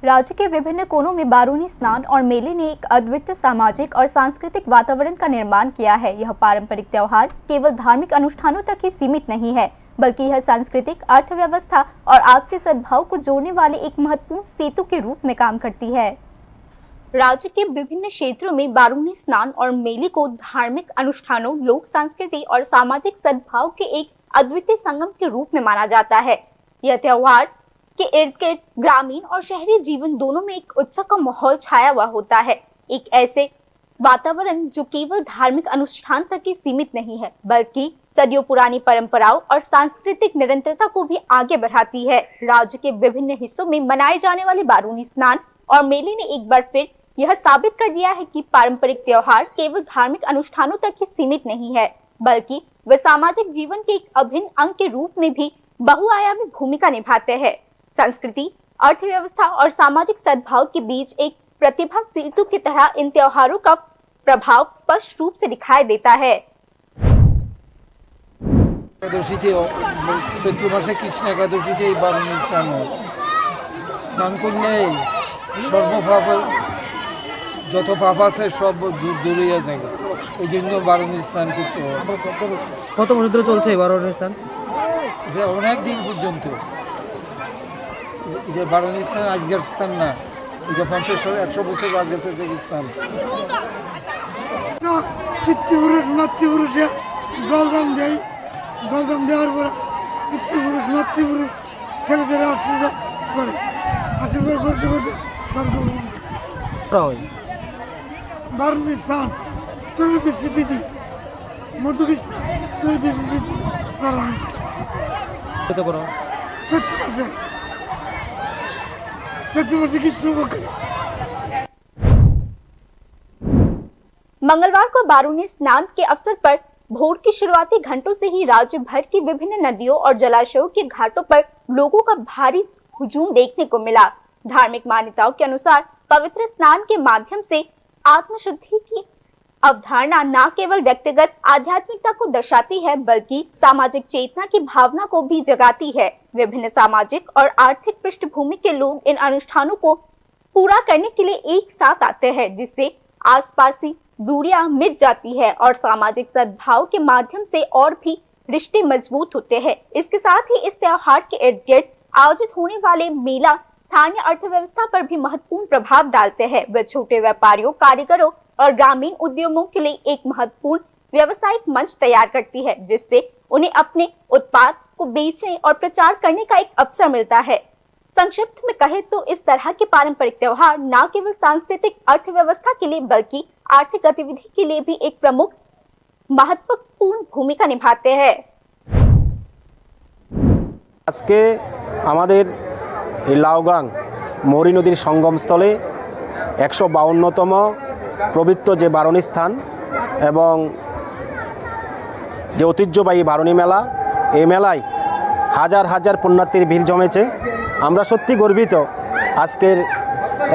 राज्य के विभिन्न कोनों में बारूनी स्नान और मेले ने एक अद्वितीय सामाजिक और सांस्कृतिक वातावरण का निर्माण किया है। यह पारंपरिक त्योहार केवल धार्मिक अनुष्ठानों तक ही सीमित नहीं है, बल्कि यह सांस्कृतिक, अर्थव्यवस्था और आपसी सद्भाव को जोड़ने वाले एक महत्वपूर्ण सेतु के रूप में काम करती है। राज्य के विभिन्न क्षेत्रों में बारूनी स्नान और मेले को धार्मिक अनुष्ठानों, लोक संस्कृति और सामाजिक सद्भाव के एक अद्वितीय संगम के रूप में माना जाता है। यह त्योहार के इर्द गिर्द ग्रामीण और शहरी जीवन दोनों में एक उत्सव का माहौल छाया हुआ होता है। एक ऐसे वातावरण जो केवल धार्मिक अनुष्ठान तक ही सीमित नहीं है, बल्कि सदियों पुरानी परंपराओं और सांस्कृतिक निरंतरता को भी आगे बढ़ाती है। राज्य के विभिन्न हिस्सों में मनाए जाने वाले बारूनी स्नान और मेले ने एक बार फिर यह साबित कर दिया है कि पारंपरिक त्योहार केवल धार्मिक अनुष्ठानों तक ही सीमित नहीं है, बल्कि वे सामाजिक जीवन के एक अभिन्न अंग के रूप में भी बहुआयामी भूमिका निभाते हैं। संस्कृति, अर्थव्यवस्था और सामाजिक सद्भाव के बीच एक प्रतिभा सेतु की तरह इन त्योहारों का प्रभाव स्पष्ट रूप से दिखाई देता है। चैत्र मासे कृष्ण एकादशीते बारूनी स्नान करले सर्वपाप যত পাপ আছে সব দূর হয়ে যায়। এই জন্য বারুনি স্নান করতে হয়। কত বছর ধরে চলছে এই বারুনি স্নান? যে অনেক দিন পর্যন্ত। যে বারুনি স্নান আজকের স্নান না, এটা 50-100 বছর আগে থেকে স্নান। পিতৃপুরুষ মাতৃপুরুষে জলদান দেয়, জলদান দেওয়ার পরে পিতৃপুরুষ মাতৃপুরুষ ছেলেদের আশীর্বাদ করে, আশীর্বাদ করতে করতে স্বর্গগমন হয়। বারুনি স্নান ত্রয়োদশী তিথি, মধুকৃষ্ণ ত্রয়োদশী তিথি বারুনি চৈত্র মাসে কৃষ্ণপক্ষে। मंगलवार को बारूनी स्नान के अवसर पर भोर की शुरुआती घंटों से ही राज्य भर की विभिन्न नदियों और जलाशयों के घाटों पर लोगों का भारी हुजूम देखने को मिला। धार्मिक मान्यताओं के अनुसार पवित्र स्नान के माध्यम से आत्मशुद्धि की अवधारणा न केवल व्यक्तिगत आध्यात्मिकता को दर्शाती है, बल्कि सामाजिक चेतना की भावना को भी जगाती है। विभिन्न सामाजिक और आर्थिक पृष्ठभूमि के लोग इन अनुष्ठानों को पूरा करने के लिए एक साथ आते हैं, जिससे आसपासी दूरियां मिट जाती है और सामाजिक सद्भाव के माध्यम से और भी रिश्ते मजबूत होते हैं। इसके साथ ही इस त्योहार के इर्द गिर्द आयोजित होने वाले मेला स्थानीय अर्थव्यवस्था पर भी महत्वपूर्ण प्रभाव डालते हैं। वे छोटे व्यापारियों, कारीगरों और ग्रामीण उद्यमों के लिए एक महत्वपूर्ण व्यावसायिक मंच तैयार करती है, जिससे उन्हें अपने उत्पाद को बेचने और प्रचार करने का एक अवसर मिलता है। संक्षिप्त में कहे तो इस तरह के पारंपरिक त्योहार न केवल सांस्कृतिक अर्थव्यवस्था के लिए, बल्कि आर्थिक गतिविधि के लिए भी एक प्रमुख महत्वपूर्ण भूमिका निभाते हैं। আজকে আমাদের এই লাউগাং মৌরি নদীর সঙ্গমস্থলে 152তম পবিত্র যে বারুনি স্থান এবং যে ঐতিহ্যবাহী বারুনি মেলা, এই মেলায় হাজার হাজার পুণ্যার্থীর ভিড় জমেছে। আমরা সত্যি গর্বিত আজকের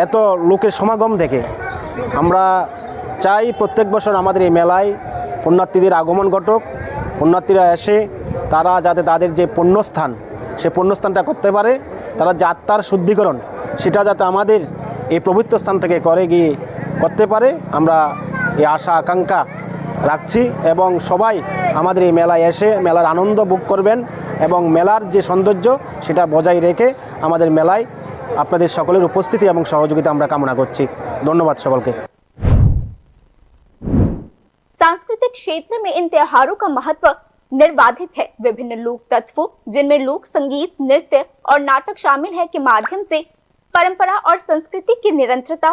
এত লোকের সমাগম দেখে। আমরা চাই প্রত্যেক বছর আমাদের এই মেলায় পুণ্যার্থীদের আগমন ঘটুক, পুণ্যার্থীরা এসে তারা যাতে তাদের যে পুণ্যস্থান, সে পুণ্যস্থানটা করতে পারে, তারা যে আত্মার শুদ্ধিকরণ সেটা যাতে আমাদের এই পবিত্র স্থান থেকে করে গিয়ে করতে পারে, আমরা এই আশা আকাঙ্ক্ষা রাখছি। এবং সবাই আমাদের এই মেলায় এসে মেলার আনন্দ ভোগ করবেন এবং মেলার যে সৌন্দর্য সেটা বজায় রেখে আমাদের মেলায় আপনাদের সকলের উপস্থিতি এবং সহযোগিতা আমরা কামনা করছি। ধন্যবাদ সকলকে। सांस्कृतिक क्षेत्र में इन त्योहारों का महत्व निर्बाधित है। विभिन्न लोक तत्वों, जिनमें लोक संगीत, नृत्य और नाटक शामिल है, के माध्यम से परंपरा और संस्कृति की निरंतरता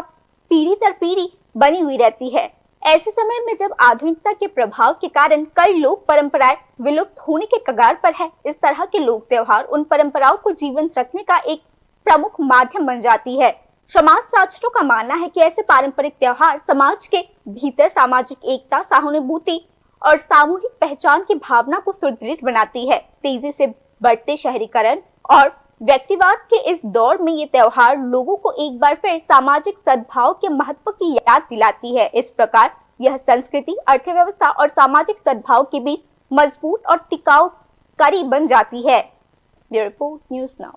पीढ़ी दर पीढ़ी बनी हुई रहती है। ऐसे समय में जब आधुनिकता के प्रभाव के कारण कई लोक परंपराएं विलुप्त होने के कगार पर है, इस तरह के लोक त्योहार उन परंपराओं को जीवंत रखने का एक प्रमुख माध्यम बन जाती है। समाज शास्त्रों का मानना है कि ऐसे पारंपरिक त्योहार समाज के भीतर सामाजिक एकता, सहानुभूति और सामूहिक पहचान की भावना को सुदृढ़ बनाती है। तेजी से बढ़ते शहरीकरण और व्यक्तिवाद के इस दौर में ये त्योहार लोगों को एक बार फिर सामाजिक सद्भाव के महत्व की याद दिलाती है। इस प्रकार यह संस्कृति, अर्थव्यवस्था और सामाजिक सद्भाव के बीच मजबूत और टिकाऊ कड़ी बन जाती है। Bureau report, news now.